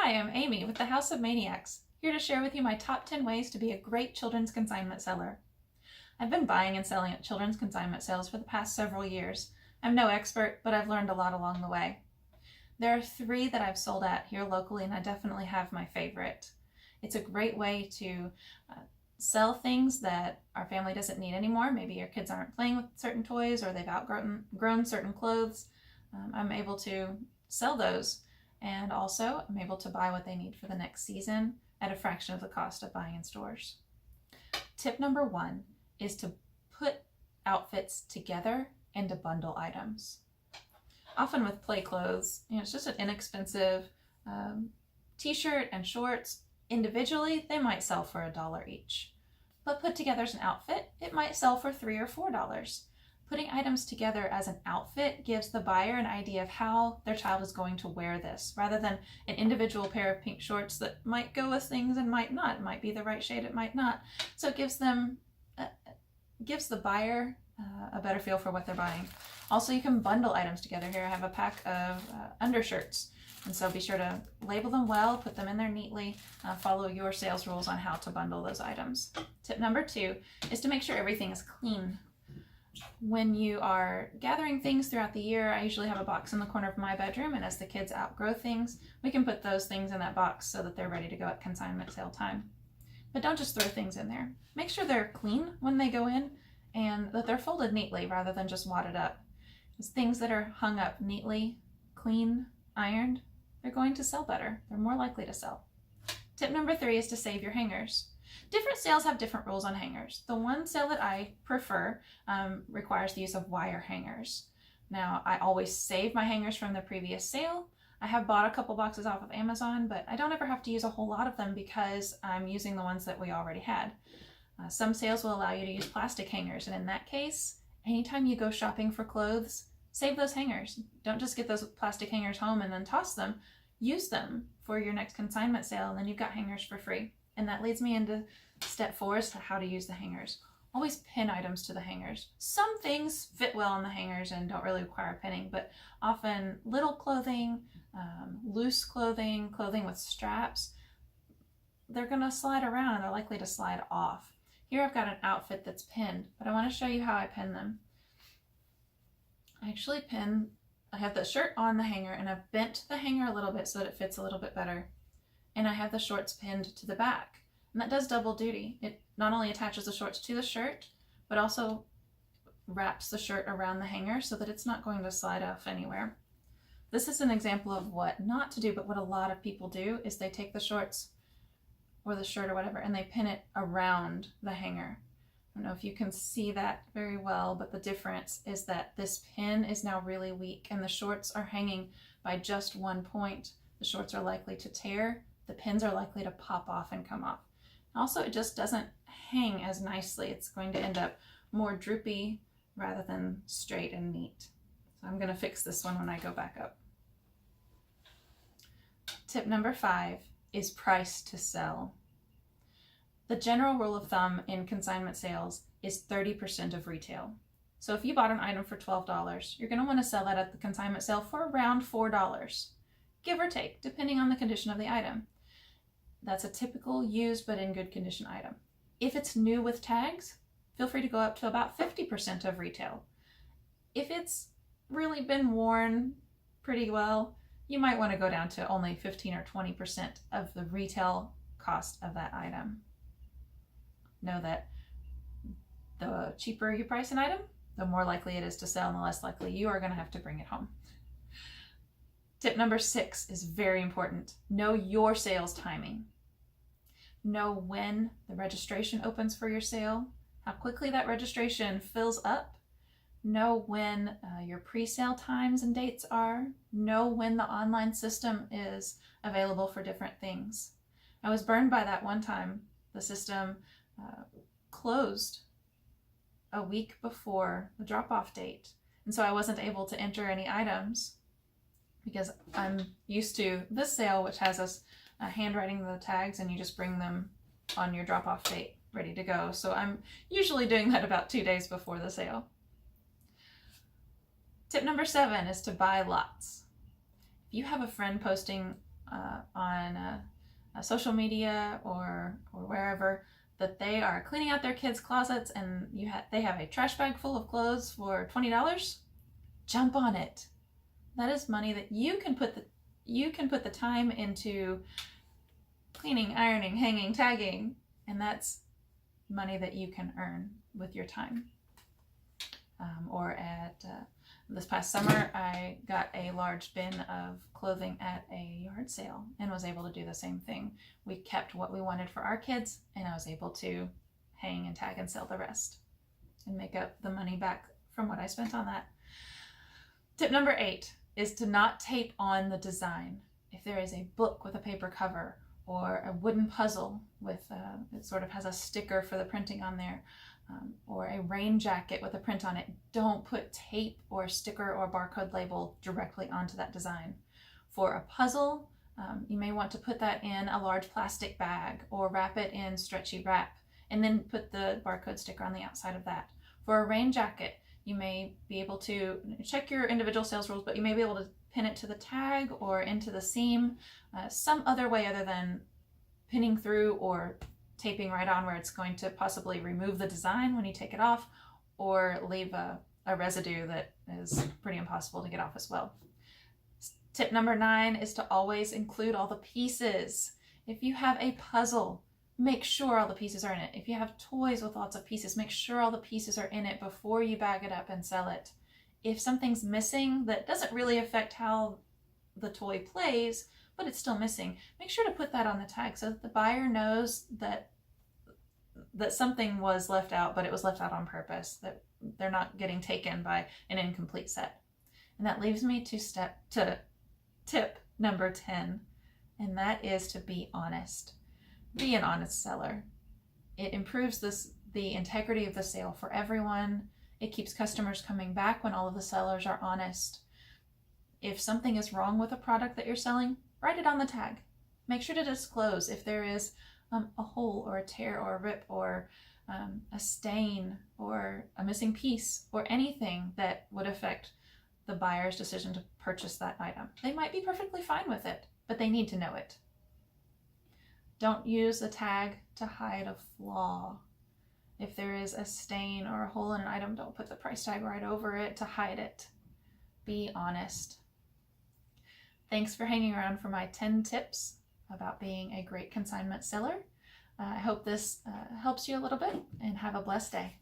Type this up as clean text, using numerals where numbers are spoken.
Hi, I'm Amy with the House of Maniacs, here to share with you my top 10 ways to be a great children's consignment seller. I've been buying and selling at children's consignment sales for the past several years. I'm no expert, but I've learned a lot along the way. There are 3 that I've sold at here locally, and I definitely have my favorite. It's a great way to sell things that our family doesn't need anymore. Maybe your kids aren't playing with certain toys or they've outgrown certain clothes. I'm able to sell those, and also I'm able to buy what they need for the next season at a fraction of the cost of buying in stores. Tip number 1 is to put outfits together and to bundle items. Often with play clothes, it's just an inexpensive t-shirt and shorts. Individually, they might sell for $1 each. But put together as an outfit, it might sell for $3 or $4. Putting items together as an outfit gives the buyer an idea of how their child is going to wear this, rather than an individual pair of pink shorts that might go with things and might not. It might be the right shade, it might not. So it gives the buyer a better feel for what they're buying. Also, you can bundle items together. Here I have a pack of undershirts. And so be sure to label them well, put them in there neatly, follow your sales rules on how to bundle those items. Tip number 2 is to make sure everything is clean. When you are gathering things throughout the year, I usually have a box in the corner of my bedroom, and as the kids outgrow things, we can put those things in that box so that they're ready to go at consignment sale time. But don't just throw things in there. Make sure they're clean when they go in and that they're folded neatly rather than just wadded up. Because things that are hung up neatly, clean, ironed, they're going to sell better. They're more likely to sell. Tip number 3 is to save your hangers. Different sales have different rules on hangers. The one sale that I prefer requires the use of wire hangers. Now, I always save my hangers from the previous sale. I have bought a couple boxes off of Amazon, but I don't ever have to use a whole lot of them because I'm using the ones that we already had. Some sales will allow you to use plastic hangers, and in that case, anytime you go shopping for clothes, save those hangers. Don't just get those plastic hangers home and then toss them. Use them for your next consignment sale, and then you've got hangers for free. And that leads me into step 4 as to how to use the hangers. Always pin items to the hangers. Some things fit well on the hangers and don't really require pinning, but often little clothing, loose clothing, clothing with straps, they're going to slide around and they're likely to slide off. Here I've got an outfit that's pinned, but I want to show you how I pin them. I have the shirt on the hanger, and I've bent the hanger a little bit so that it fits a little bit better. And I have the shorts pinned to the back. And that does double duty. It not only attaches the shorts to the shirt, but also wraps the shirt around the hanger so that it's not going to slide off anywhere. This is an example of what not to do, but what a lot of people do is they take the shorts or the shirt or whatever and they pin it around the hanger. I don't know if you can see that very well, but the difference is that this pin is now really weak and the shorts are hanging by just one point. The shorts are likely to tear. The pins are likely to pop off and come off. Also, it just doesn't hang as nicely. It's going to end up more droopy rather than straight and neat. So I'm going to fix this one when I go back up. Tip number 5 is price to sell. The general rule of thumb in consignment sales is 30% of retail. So if you bought an item for $12, you're going to want to sell that at the consignment sale for around $4, give or take, depending on the condition of the item. That's a typical used but in good condition item. If it's new with tags, feel free to go up to about 50% of retail. If it's really been worn pretty well, you might want to go down to only 15 or 20% of the retail cost of that item. Know that the cheaper you price an item, the more likely it is to sell and the less likely you are going to have to bring it home. Tip number 6 is very important. Know your sales timing. Know when the registration opens for your sale, how quickly that registration fills up. Know when your pre-sale times and dates are. Know when the online system is available for different things. I was burned by that one time. The system closed a week before the drop-off date, and so I wasn't able to enter any items because I'm used to this sale, which has us handwriting the tags and you just bring them on your drop-off date ready to go. So I'm usually doing that about 2 days before the sale. Tip number 7 is to buy lots. If you have a friend posting on social media or wherever that they are cleaning out their kids' closets and they have a trash bag full of clothes for $20, jump on it. That is money that you can put the time into cleaning, ironing, hanging, tagging, and that's money that you can earn with your time. Or at this past summer, I got a large bin of clothing at a yard sale and was able to do the same thing. We kept what we wanted for our kids, and I was able to hang and tag and sell the rest and make up the money back from what I spent on that. Tip number 8 is to not tape on the design. If there is a book with a paper cover or a wooden puzzle with it sort of has a sticker for the printing on there, or a rain jacket with a print on it, don't put tape or sticker or barcode label directly onto that design. For a puzzle, you may want to put that in a large plastic bag or wrap it in stretchy wrap and then put the barcode sticker on the outside of that. For a rain jacket, you may be able to check your individual sales rules, but you may be able to pin it to the tag or into the seam some other way other than pinning through or taping right on where it's going to possibly remove the design when you take it off or leave a residue that is pretty impossible to get off as well. Tip number 9 is to always include all the pieces. If you have a puzzle, make sure all the pieces are in it. If you have toys with lots of pieces, make sure all the pieces are in it before you bag it up and sell it. If something's missing that doesn't really affect how the toy plays, but it's still missing, make sure to put that on the tag so that the buyer knows that something was left out, but it was left out on purpose, that they're not getting taken by an incomplete set. And that leaves me to tip number 10, and that is to be honest. Be an honest seller. It improves the integrity of the sale for everyone. It keeps customers coming back when all of the sellers are honest. If something is wrong with a product that you're selling, write it on the tag. Make sure to disclose if there is a hole or a tear or a rip or a stain or a missing piece or anything that would affect the buyer's decision to purchase that item. They might be perfectly fine with it, but they need to know it. Don't use the tag to hide a flaw. If there is a stain or a hole in an item, don't put the price tag right over it to hide it. Be honest. Thanks for hanging around for my 10 tips about being a great consignment seller. I hope this helps you a little bit, and have a blessed day.